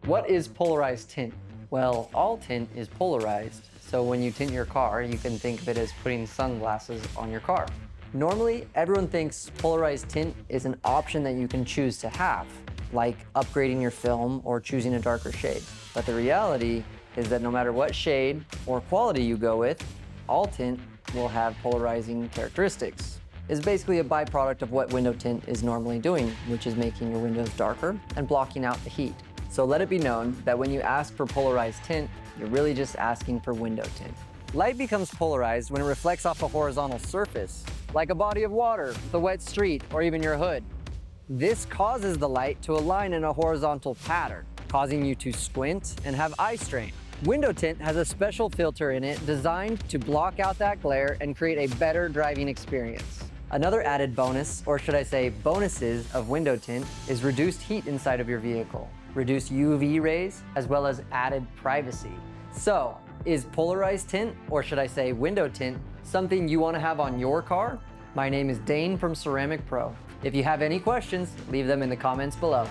What is polarized tint? Well, all tint is polarized, so when you tint your car, you can think of it as putting sunglasses on your car. Normally, everyone thinks polarized tint is an option that you can choose to have, like upgrading your film or choosing a darker shade. But the reality is that no matter what shade or quality you go with, all tint will have polarizing characteristics. It's basically a byproduct of what window tint is normally doing, which is making your windows darker and blocking out the heat. So let it be known that when you ask for polarized tint, you're really just asking for window tint. Light becomes polarized when it reflects off a horizontal surface, like a body of water, the wet street, or even your hood. This causes the light to align in a horizontal pattern, causing you to squint and have eye strain. Window tint has a special filter in it designed to block out that glare and create a better driving experience. Another added bonus, or should I say bonuses, of window tint is reduced heat inside of your vehicle, reduced UV rays, as well as added privacy. So, is polarized tint, or should I say window tint, something you want to have on your car? My name is Dane from Ceramic Pro. If you have any questions, leave them in the comments below.